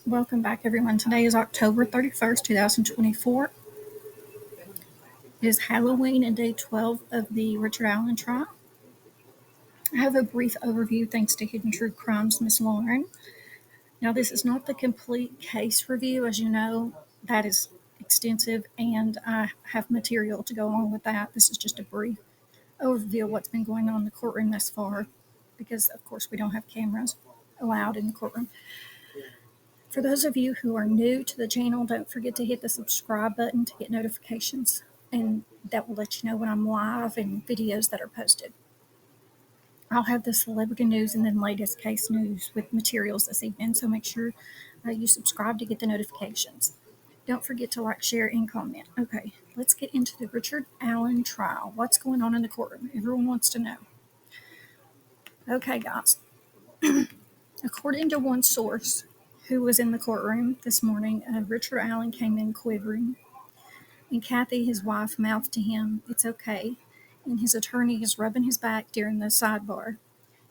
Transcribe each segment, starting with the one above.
Welcome back, everyone. Today is October 31st, 2024. It is Halloween and day 12 of the Richard Allen trial. I have a brief overview thanks to Hidden True Crimes, Miss Lauren. Now, this is not the complete case review. As you know, that is extensive, and I have material to go along with that. This is just a brief overview of what's been going on in the courtroom thus far, because, of course, we don't have cameras allowed in the courtroom. For those of you who are new to the channel, don't forget to hit the subscribe button to get notifications, and that will let you know when I'm live and videos that are posted. I'll have the celebrity news and then latest case news with materials this evening, so make sure you subscribe to get the notifications. Don't forget to like, share, and comment. Okay, let's get into the Richard Allen trial. What's going on in the courtroom? Everyone wants to know. Okay, guys. According to one source who was in the courtroom this morning, Richard Allen came in quivering, and Kathy, his wife, mouthed to him, "It's okay," and his attorney is rubbing his back during the sidebar.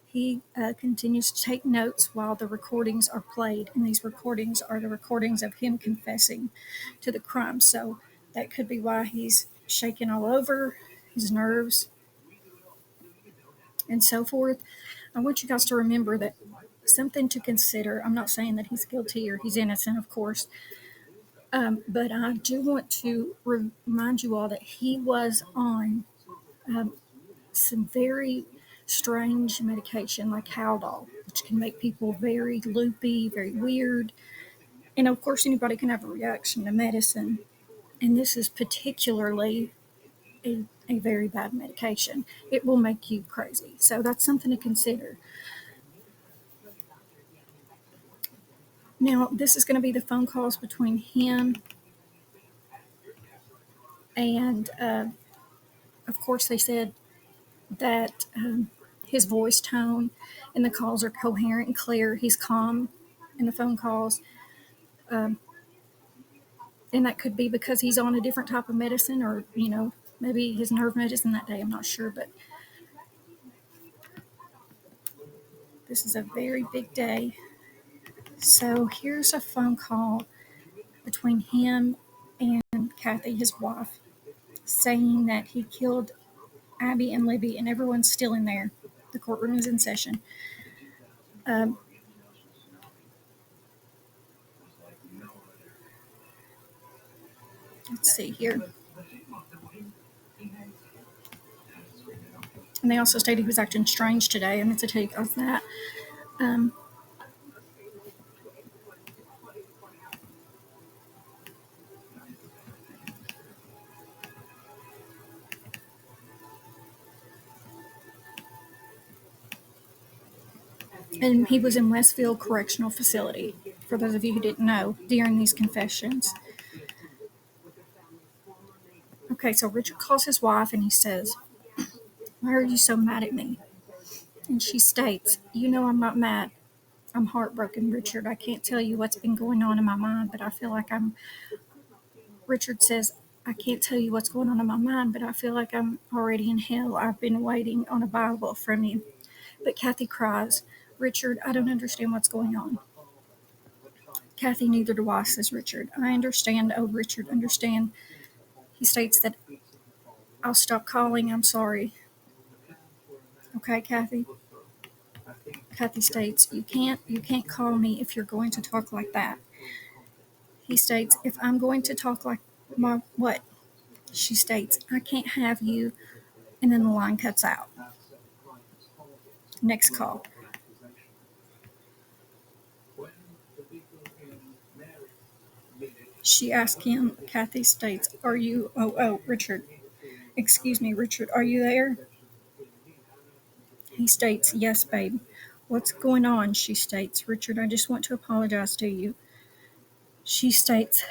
He continues to take notes while the recordings are played, and these recordings are the recordings of him confessing to the crime. So that could be why he's shaking all over, his nerves, and so forth. I want you guys to remember that something to consider. I'm not saying that he's guilty or he's innocent, of course, but I do want to remind you all that he was on some very strange medication like Haldol, which can make people very loopy, very weird. And of course, anybody can have a reaction to medicine. And this is particularly a very bad medication. It will make you crazy. So that's something to consider. Now, this is going to be the phone calls between him and, of course, they said that his voice tone and the calls are coherent and clear. He's calm in the phone calls. And that could be because he's on a different type of medicine or, maybe his nerve medicine that day. I'm not sure, but this is a very big day. So here's a phone call between him and Kathy, his wife, saying that he killed Abby and Libby, and everyone's still in there. The courtroom is in session. Let's see here. And they also stated he was acting strange today. I meant to take off that. And he was in Westfield Correctional Facility, for those of you who didn't know, during these confessions. Okay, so Richard calls his wife and he says, "Why are you so mad at me?" And she states, "You know I'm not mad. I'm heartbroken, Richard. I can't tell you what's been going on in my mind, but I feel like I'm..." Richard says, "I can't tell you what's going on in my mind, but I feel like I'm already in hell. I've been waiting on a Bible from you." But Kathy cries, "Richard, I don't understand what's going on." "Kathy, neither do I," says Richard. "I understand. Oh, Richard, understand." He states that, "I'll stop calling. I'm sorry." "Okay, Kathy." Kathy states, you can't call me if you're going to talk like that." He states, "If I'm going to talk like my what?" She states, "I can't have you," and then the line cuts out. Next call. She asks him, Kathy states, Richard. "Excuse me, Richard, are you there?" He states, "Yes, babe." "What's going on?" She states, "Richard, I just want to apologize to you." She states,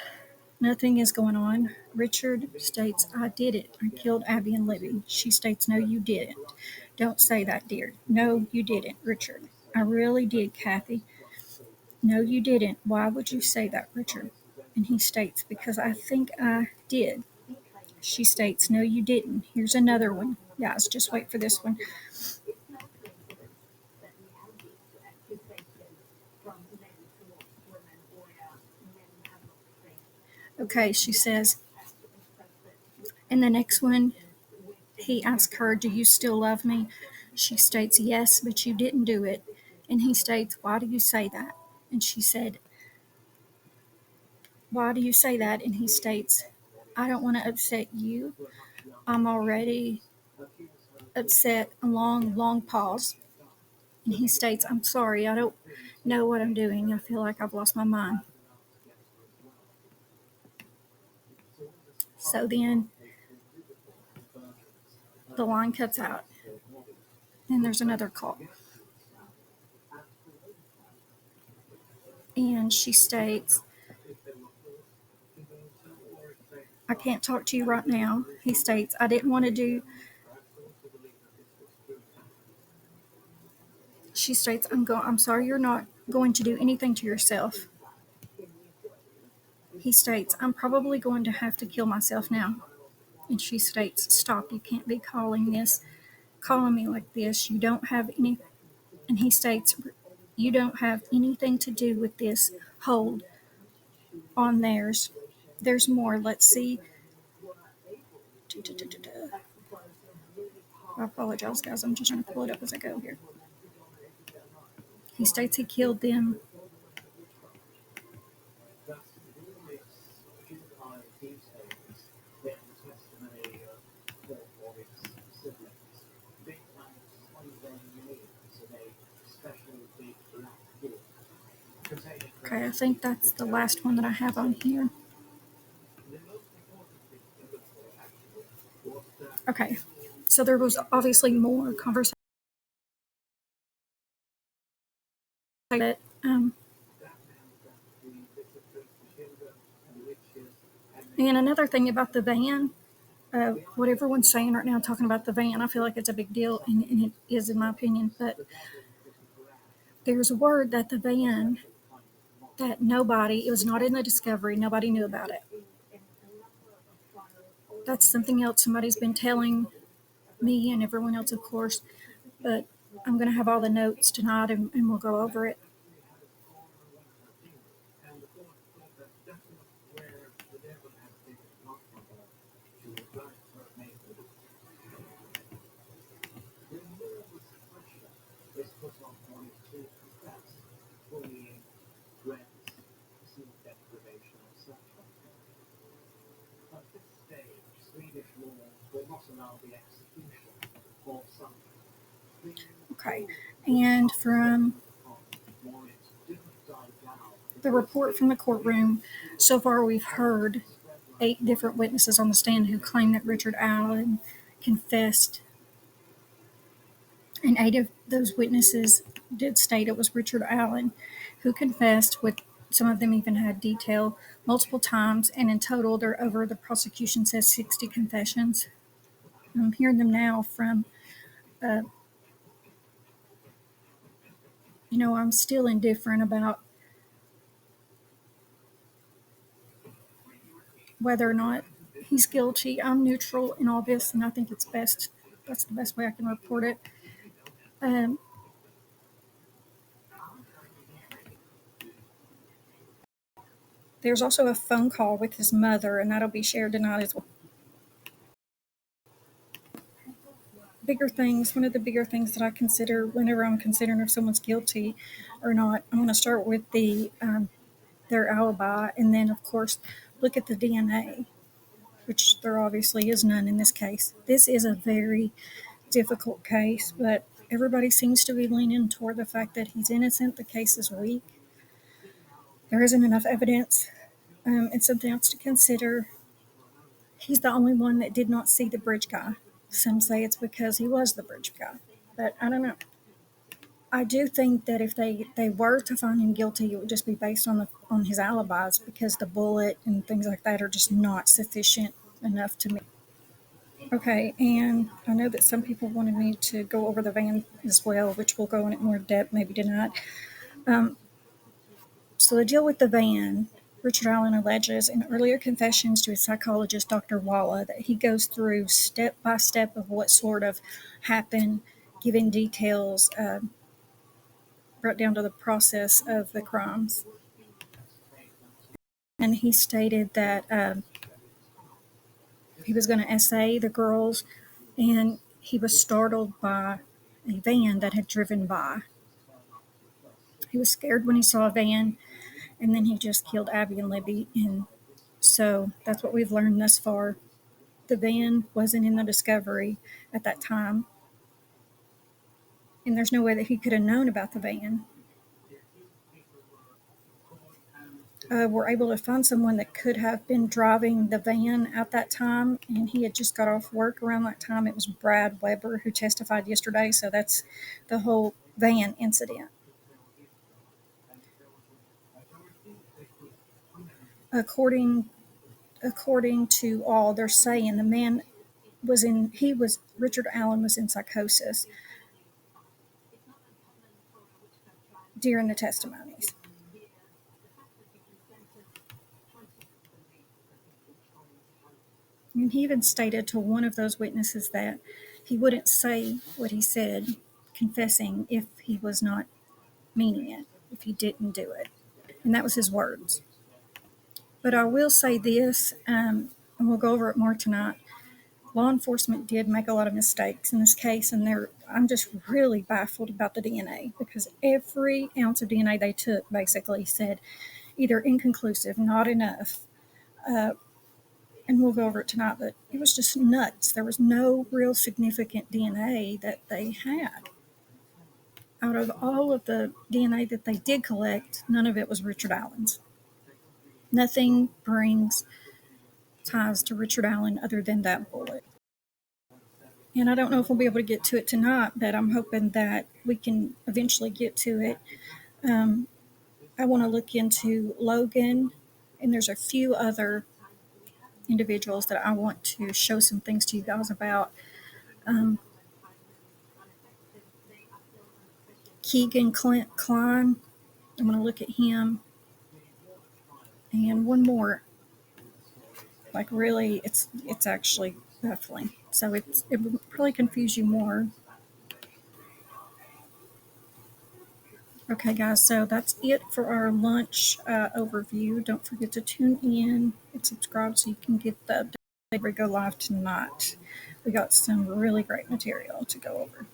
"Nothing is going on." Richard states, "I did it. I killed Abby and Libby." She states, "No, you didn't." "Don't say that, dear." "No, you didn't, Richard." "I really did, Kathy." "No, you didn't. Why would you say that, Richard?" And he states, "Because I think I did." She states, "No, you didn't." Here's another one. Guys, just wait for this one. Okay, she says, in the next one, he asks her, "Do you still love me?" She states, "Yes, but you didn't do it." And he states, "Why do you say that?" And she said, "Why do you say that?" And he states, "I don't want to upset you. I'm already upset." A long, long pause. And he states, "I'm sorry. I don't know what I'm doing. I feel like I've lost my mind." So then the line cuts out. And there's another call. And she states, "I can't talk to you right now." He states, "I didn't want to do." She states, I'm sorry you're not going to do anything to yourself." He states, "I'm probably going to have to kill myself now." And she states, "Stop, you can't be calling me like this. You don't have any." And he states, "You don't have anything to do with this. Hold on, there's more. Let's see." I apologize, guys. I'm just trying to pull it up as I go here. He states he killed them. Okay, I think that's the last one that I have on here. Okay, so there was obviously more conversation. But, and another thing about the van, what everyone's saying right now, talking about the van, I feel like it's a big deal, and it is in my opinion. But there's a word that the van, that nobody, it was not in the discovery, nobody knew about it. That's something else somebody's been telling me and everyone else, of course. But I'm going to have all the notes tonight, and we'll go over it. Okay. And from the report from the courtroom, so far we've heard 8 different witnesses on the stand who claim that Richard Allen confessed. And 8 of those witnesses did state it was Richard Allen who confessed, with some of them even had detail multiple times. And in total, they're over, the prosecution says, 60 confessions. I'm hearing them now from, uh, I'm still indifferent about whether or not he's guilty. I'm neutral in all this, and I think it's best. That's the best way I can report it. Um, there's also a phone call with his mother, and that'll be shared tonight as well. Bigger things, one of the bigger things that I consider whenever I'm considering if someone's guilty or not, I'm going to start with their alibi, and then, of course, look at the DNA, which there obviously is none in this case. This is a very difficult case, but everybody seems to be leaning toward the fact that he's innocent. The case is weak. There isn't enough evidence. It's something else to consider. He's the only one that did not see the bridge guy. Some say it's because he was the bridge guy, but I don't know. I do think that if they were to find him guilty, it would just be based on his alibis, because the bullet and things like that are just not sufficient enough to me. Okay, and I know that some people wanted me to go over the van as well, which we'll go in more depth maybe tonight. Um, so the deal with the van, Richard Allen alleges in earlier confessions to his psychologist, Dr. Walla, that he goes through step by step of what sort of happened, giving details, right down to the process of the crimes. and he stated that he was going to essay the girls, and he was startled by a van that had driven by. He was scared when he saw a van, and then he just killed Abby and Libby. And so that's what we've learned thus far. The van wasn't in the discovery at that time, and there's no way that he could have known about the van. We're able to find someone that could have been driving the van at that time, and he had just got off work around that time. It was Brad Weber who testified yesterday, so that's the whole van incident. According to all, they're saying the man Richard Allen was in psychosis during the testimonies. And he even stated to one of those witnesses that he wouldn't say what he said, confessing, if he was not meaning it, if he didn't do it. And that was his words. But I will say this, and we'll go over it more tonight. Law enforcement did make a lot of mistakes in this case, and I'm just really baffled about the DNA, because every ounce of DNA they took basically said either inconclusive, not enough, and we'll go over it tonight, but it was just nuts. There was no real significant DNA that they had. Out of all of the DNA that they did collect, none of it was Richard Allen's. Nothing brings ties to Richard Allen other than that bullet. And I don't know if we'll be able to get to it tonight, but I'm hoping that we can eventually get to it. I want to look into Logan, and there's a few other individuals that I want to show some things to you guys about. Keegan Clint Klein, I'm going to look at him. And one more. Like, really, it's actually baffling. So it will probably confuse you more. Okay, guys, so that's it for our lunch overview. Don't forget to tune in and subscribe so you can get the update we go live tonight. We got some really great material to go over.